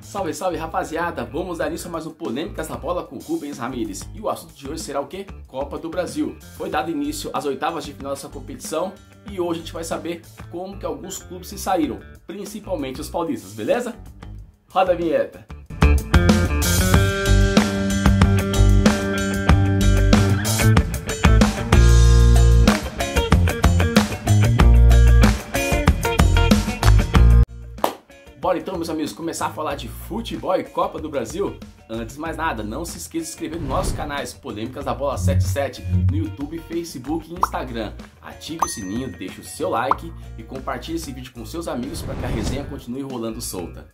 Salve, salve rapaziada, vamos dar início a mais um Polêmicas na Bola com Rubens Ramírez. E o assunto de hoje será o quê? Copa do Brasil. Foi dado início às oitavas de final dessa competição e hoje a gente vai saber como que alguns clubes se saíram, principalmente os paulistas, beleza? Roda a vinheta! Bora então, meus amigos, começar a falar de futebol e Copa do Brasil? Antes de mais nada, não se esqueça de se inscrever nos nossos canais Polêmicas da Bola 77 no YouTube, Facebook e Instagram. Ative o sininho, deixe o seu like e compartilhe esse vídeo com seus amigos para que a resenha continue rolando solta.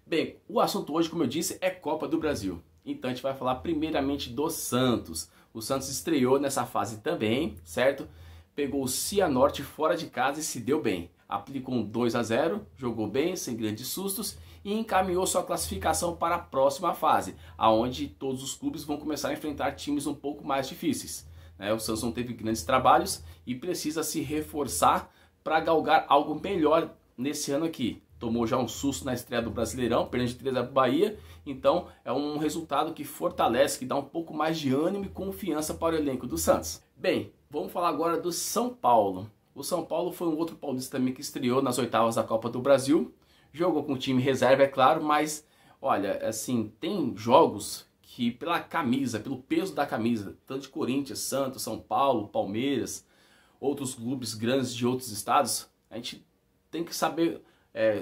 Bem, o assunto hoje, como eu disse, é Copa do Brasil. Então a gente vai falar primeiramente do Santos. O Santos estreou nessa fase também, certo? Pegou o Cianorte fora de casa e se deu bem. Aplicou um 2-0, jogou bem, sem grandes sustos e encaminhou sua classificação para a próxima fase, aonde todos os clubes vão começar a enfrentar times um pouco mais difíceis. O Santos não teve grandes trabalhos e precisa se reforçar para galgar algo melhor nesse ano aqui. Tomou já um susto na estreia do Brasileirão, perdendo de 3 a Bahia, então é um resultado que fortalece, que dá um pouco mais de ânimo e confiança para o elenco do Santos. Bem, vamos falar agora do São Paulo. O São Paulo foi um outro paulista também que estreou nas oitavas da Copa do Brasil. Jogou com time reserva, é claro, mas olha, assim, tem jogos que pela camisa, pelo peso da camisa, tanto de Corinthians, Santos, São Paulo, Palmeiras, outros clubes grandes de outros estados, a gente tem que saber,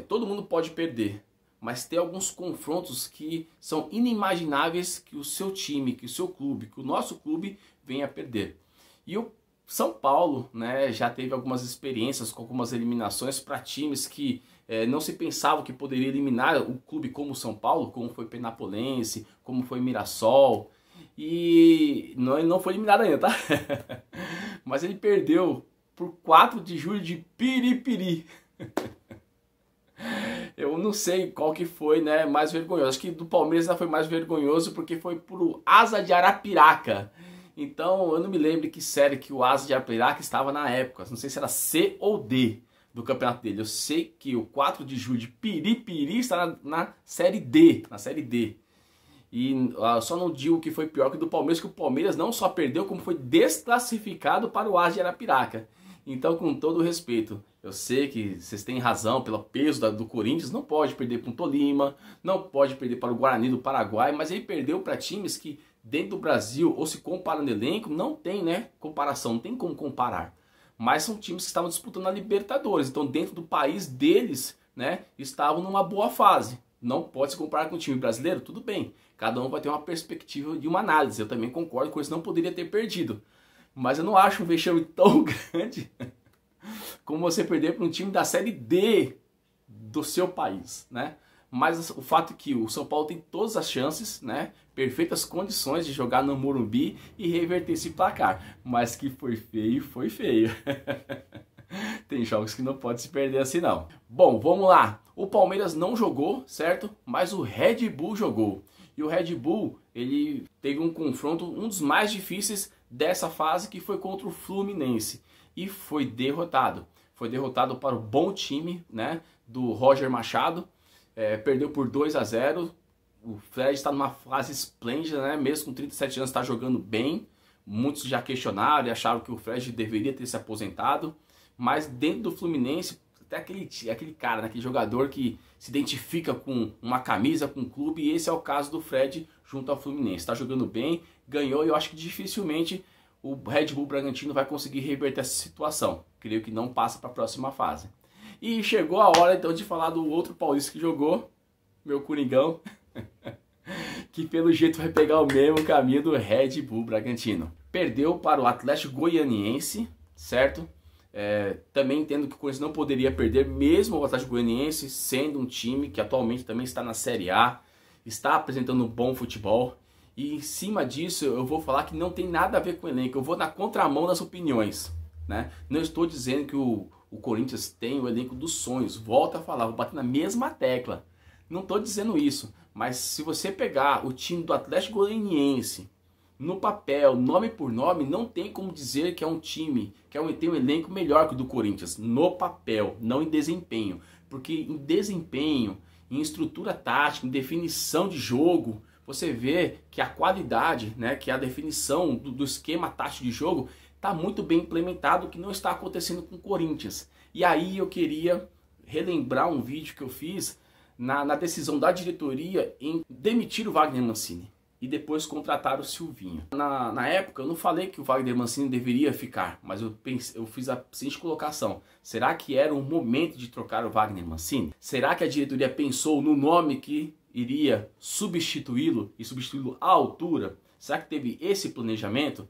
todo mundo pode perder, mas tem alguns confrontos que são inimagináveis que o seu time, que o seu clube, que o nosso clube venha a perder. E o São Paulo, né, já teve algumas experiências com algumas eliminações para times que não se pensava que poderia eliminar o clube como o São Paulo, como foi Penapolense, como foi Mirassol, e não foi eliminado ainda, tá? Mas ele perdeu por 4 de julho de Piripiri. Eu não sei qual que foi, né, mais vergonhoso. Acho que do Palmeiras ainda foi mais vergonhoso porque foi pro Asa de Arapiraca. Então, eu não me lembro que série que o Asa de Arapiraca estava na época. Não sei se era C ou D do campeonato dele. Eu sei que o 4 de julho de Piripiri está na série D. Na série D. E só não digo que foi pior que o do Palmeiras, que o Palmeiras não só perdeu, como foi desclassificado para o Asa de Arapiraca. Então, com todo o respeito, eu sei que vocês têm razão pelo peso do Corinthians, não pode perder para o Tolima, não pode perder para o Guarani do Paraguai, mas ele perdeu para times que dentro do Brasil, ou se comparando elenco, não tem, né, comparação, não tem como comparar. Mas são times que estavam disputando a Libertadores, então dentro do país deles, né, estavam numa boa fase. Não pode se comparar com o time brasileiro, tudo bem. Cada um vai ter uma perspectiva de uma análise, eu também concordo com isso, não poderia ter perdido. Mas eu não acho um vexame tão grande como você perder para um time da Série D do seu país, né? Mas o fato é que o São Paulo tem todas as chances, né? Perfeitas condições de jogar no Morumbi e reverter esse placar. Mas que foi feio, foi feio. Tem jogos que não pode se perder assim não. Bom, vamos lá. O Palmeiras não jogou, certo? Mas o Red Bull jogou. E o Red Bull, ele teve um confronto, um dos mais difíceis dessa fase, que foi contra o Fluminense. E foi derrotado. Foi derrotado para o bom time, né, do Roger Machado. Perdeu por 2-0. O Fred está numa fase esplêndida, né? Mesmo com 37 anos está jogando bem. Muitos já questionaram e acharam que o Fred deveria ter se aposentado. Mas dentro do Fluminense, até aquele cara, né? Aquele jogador que se identifica com uma camisa, com um clube. E esse é o caso do Fred junto ao Fluminense. Está jogando bem, ganhou e eu acho que dificilmente o Red Bull Bragantino vai conseguir reverter essa situação. Creio que não passa para a próxima fase. E chegou a hora então de falar do outro paulista que jogou, meu Coringão, que pelo jeito vai pegar o mesmo caminho do Red Bull Bragantino. Perdeu para o Atlético Goianiense, certo? Também entendo que o Corinthians não poderia perder, mesmo o Atlético Goianiense sendo um time que atualmente também está na Série A, está apresentando um bom futebol. E em cima disso eu vou falar que não tem nada a ver com o elenco, eu vou na contramão das opiniões, né? Não estou dizendo que o Corinthians tem o elenco dos sonhos, volto a falar, vou bater na mesma tecla. Não estou dizendo isso, mas se você pegar o time do Atlético Goianiense no papel, nome por nome, não tem como dizer que é um time, tem um elenco melhor que o do Corinthians, no papel, não em desempenho. Porque em desempenho, em estrutura tática, em definição de jogo, você vê que a qualidade, né, que a definição do esquema tático de jogo está muito bem implementado, o que não está acontecendo com o Corinthians. E aí eu queria relembrar um vídeo que eu fiz na decisão da diretoria em demitir o Wagner Mancini e depois contratar o Silvinho. Na época eu não falei que o Wagner Mancini deveria ficar, mas eu fiz a seguinte colocação: será que era o momento de trocar o Wagner Mancini? Será que a diretoria pensou no nome que iria substituí-lo e substituí-lo à altura? Será que teve esse planejamento?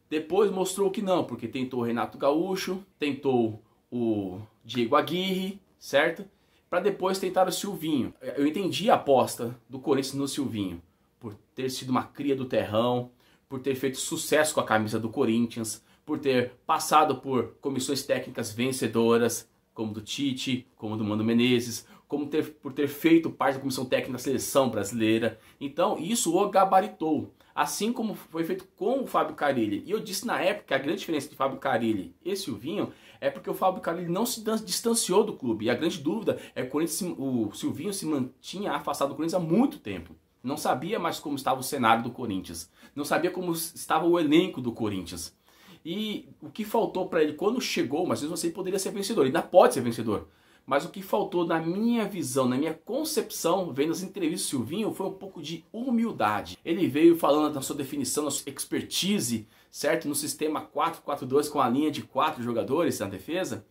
Depois mostrou que não, porque tentou o Renato Gaúcho, tentou o Diego Aguirre, certo? Para depois tentar o Silvinho. Eu entendi a aposta do Corinthians no Silvinho, por ter sido uma cria do terrão, por ter feito sucesso com a camisa do Corinthians, por ter passado por comissões técnicas vencedoras, como do Tite, como do Mano Menezes, por ter feito parte da comissão técnica da seleção brasileira. Então isso o gabaritou, assim como foi feito com o Fábio Carille. E eu disse na época que a grande diferença de Fábio Carille e Silvinho é porque o Fábio Carille não se distanciou do clube. E a grande dúvida é que o Silvinho se mantinha afastado do Corinthians há muito tempo. Não sabia mais como estava o cenário do Corinthians, não sabia como estava o elenco do Corinthians. E o que faltou para ele quando chegou, mas mesmo assim poderia ser vencedor, ele ainda pode ser vencedor. Mas o que faltou na minha visão, na minha concepção, vendo as entrevistas do Silvinho, foi um pouco de humildade. Ele veio falando da sua definição, da sua expertise, certo? No sistema 4-4-2 com a linha de 4 jogadores na defesa.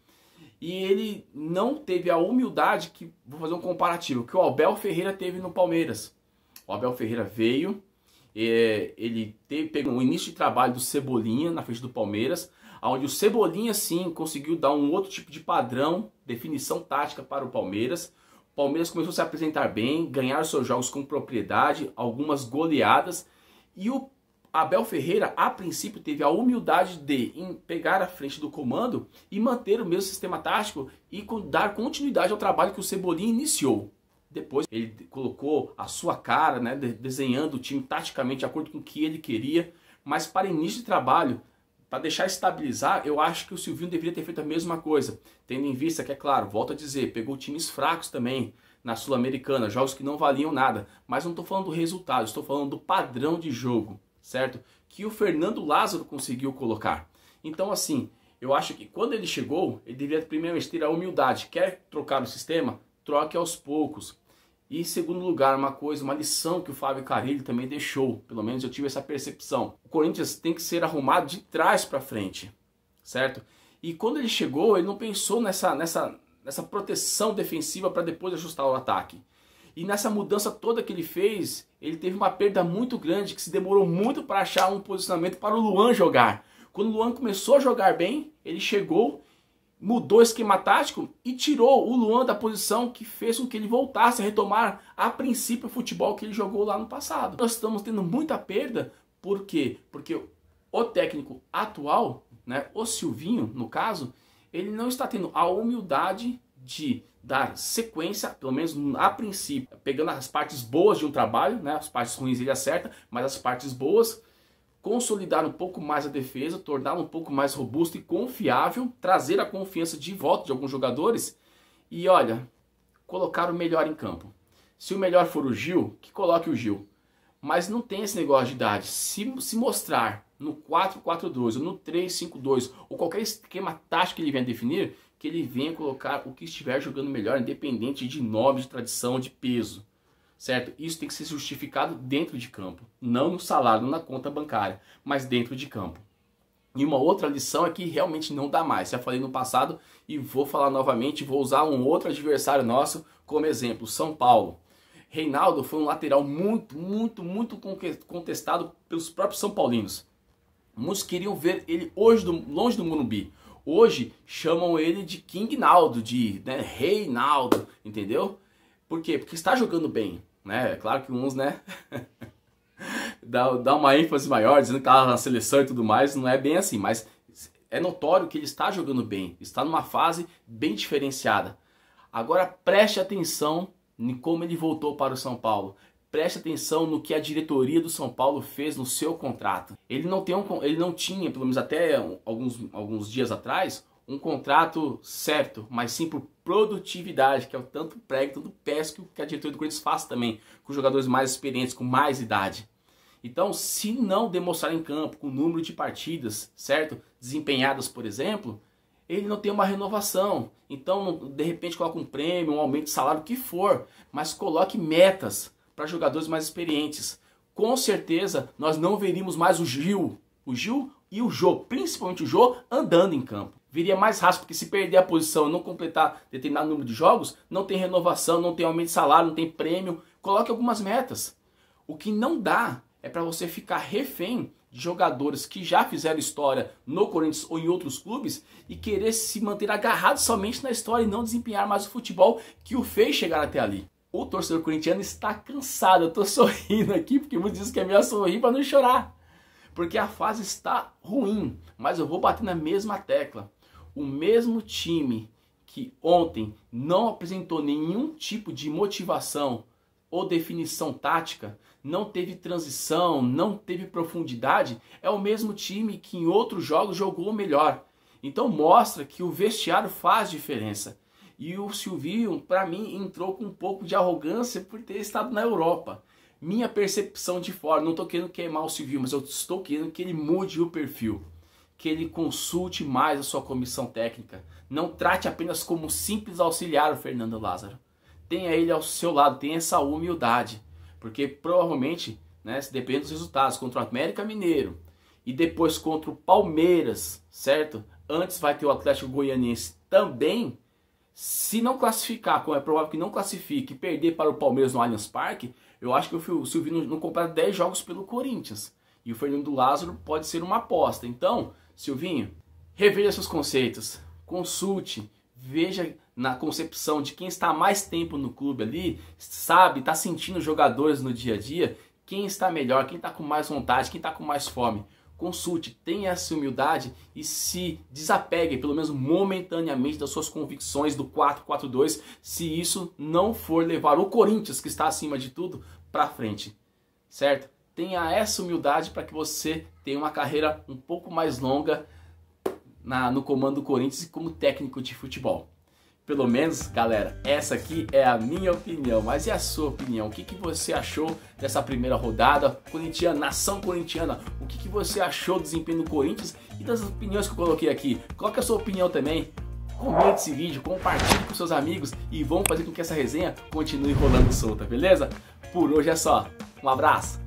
E ele não teve a humildade que, vou fazer um comparativo, que o Abel Ferreira teve no Palmeiras. O Abel Ferreira veio, pegou o início de trabalho do Cebolinha na frente do Palmeiras, onde o Cebolinha sim conseguiu dar um outro tipo de padrão, definição tática para o Palmeiras. O Palmeiras começou a se apresentar bem, ganhar seus jogos com propriedade, algumas goleadas. E o Abel Ferreira, a princípio, teve a humildade de pegar a frente do comando e manter o mesmo sistema tático e dar continuidade ao trabalho que o Cebolinha iniciou. Depois ele colocou a sua cara, né, desenhando o time taticamente de acordo com o que ele queria. Mas para início de trabalho, para deixar estabilizar, eu acho que o Silvinho deveria ter feito a mesma coisa. Tendo em vista que, é claro, volto a dizer, pegou times fracos também na Sul-Americana, jogos que não valiam nada. Mas não estou falando do resultado, estou falando do padrão de jogo, certo? Que o Fernando Lázaro conseguiu colocar. Então, assim, eu acho que quando ele chegou, ele deveria primeiramente ter a humildade. Quer trocar o sistema? Troque aos poucos. E em segundo lugar, uma lição que o Fábio Carille também deixou, pelo menos eu tive essa percepção. O Corinthians tem que ser arrumado de trás para frente, certo? E quando ele chegou, ele não pensou nessa proteção defensiva para depois ajustar o ataque. E nessa mudança toda que ele fez, ele teve uma perda muito grande, que se demorou muito para achar um posicionamento para o Luan jogar. Quando o Luan começou a jogar bem, ele chegou, mudou o esquema tático e tirou o Luan da posição que fez com que ele voltasse a retomar a princípio o futebol que ele jogou lá no passado. Nós estamos tendo muita perda, por quê? Porque o técnico atual, né, o Silvinho, no caso, ele não está tendo a humildade de dar sequência, pelo menos a princípio, pegando as partes boas de um trabalho, né, as partes ruins ele acerta, mas as partes boas, consolidar um pouco mais a defesa, torná-la um pouco mais robusta e confiável, trazer a confiança de volta de alguns jogadores e, olha, colocar o melhor em campo. Se o melhor for o Gil, que coloque o Gil. Mas não tem esse negócio de idade. Se mostrar no 4-4-2 ou no 3-5-2 ou qualquer esquema tático que ele venha definir, que ele venha colocar o que estiver jogando melhor, independente de nome, de tradição, de peso. Certo? Isso tem que ser justificado dentro de campo, não no salário, não na conta bancária, mas dentro de campo. E uma outra lição é que realmente não dá mais. Já falei no passado e vou falar novamente, vou usar um outro adversário nosso como exemplo, São Paulo. Reinaldo foi um lateral muito contestado pelos próprios São Paulinos. Muitos queriam ver ele hoje longe do Morumbi. Hoje chamam ele de King Naldo, de Reinaldo, entendeu? Por quê? Porque está jogando bem. Né? É claro que uns, né, dá uma ênfase maior, dizendo que está na seleção e tudo mais, não é bem assim, mas é notório que ele está jogando bem, está numa fase bem diferenciada. Agora preste atenção em como ele voltou para o São Paulo, preste atenção no que a diretoria do São Paulo fez no seu contrato. Ele não pelo menos até alguns dias atrás, um contrato certo, mas sim por produtividade, que é o tanto prego, tanto peço que a diretoria do Corinthians faz também, com jogadores mais experientes, com mais idade. Então, se não demonstrar em campo, com o número de partidas, certo? Desempenhadas, por exemplo, ele não tem uma renovação. Então, de repente, coloca um prêmio, um aumento de salário, o que for, mas coloque metas para jogadores mais experientes. Com certeza, nós não veríamos mais o Gil e o Jô, principalmente o Jô, andando em campo. Viria mais rápido, porque se perder a posição e não completar determinado número de jogos, não tem renovação, não tem aumento de salário, não tem prêmio. Coloque algumas metas. O que não dá é para você ficar refém de jogadores que já fizeram história no Corinthians ou em outros clubes e querer se manter agarrado somente na história e não desempenhar mais o futebol que o fez chegar até ali. O torcedor corintiano está cansado. Eu estou sorrindo aqui porque muitos dizem que é melhor sorrir para não chorar. Porque a fase está ruim, mas eu vou bater na mesma tecla. O mesmo time que ontem não apresentou nenhum tipo de motivação ou definição tática, não teve transição, não teve profundidade, é o mesmo time que em outros jogos jogou melhor. Então mostra que o vestiário faz diferença. E o Silvinho, para mim, entrou com um pouco de arrogância por ter estado na Europa. Minha percepção de fora, não estou querendo queimar o Silvinho, mas eu estou querendo que ele mude o perfil. Que ele consulte mais a sua comissão técnica. Não trate apenas como simples auxiliar o Fernando Lázaro. Tenha ele ao seu lado, tenha essa humildade. Porque provavelmente, né, se depender dos resultados contra o América Mineiro e depois contra o Palmeiras, certo? Antes vai ter o Atlético Goianiense também. Se não classificar, como é provável que não classifique, e perder para o Palmeiras no Allianz Parque, eu acho que o Silvinho não comprar 10 jogos pelo Corinthians. E o Fernando Lázaro pode ser uma aposta. Então, Silvinho, reveja seus conceitos, consulte, veja na concepção de quem está há mais tempo no clube ali, sabe, está sentindo os jogadores no dia a dia, quem está melhor, quem está com mais vontade, quem está com mais fome. Consulte, tenha essa humildade e se desapegue, pelo menos momentaneamente, das suas convicções do 4-4-2, se isso não for levar o Corinthians, que está acima de tudo, para frente, certo? Tenha essa humildade para que você tenha uma carreira um pouco mais longa no comando do Corinthians e como técnico de futebol. Pelo menos, galera, essa aqui é a minha opinião. Mas e a sua opinião? O que você achou dessa primeira rodada? Corintiana, nação corintiana, o que você achou do desempenho do Corinthians e das opiniões que eu coloquei aqui? Coloque a sua opinião também. Comente esse vídeo, compartilhe com seus amigos e vamos fazer com que essa resenha continue rolando solta, beleza? Por hoje é só. Um abraço!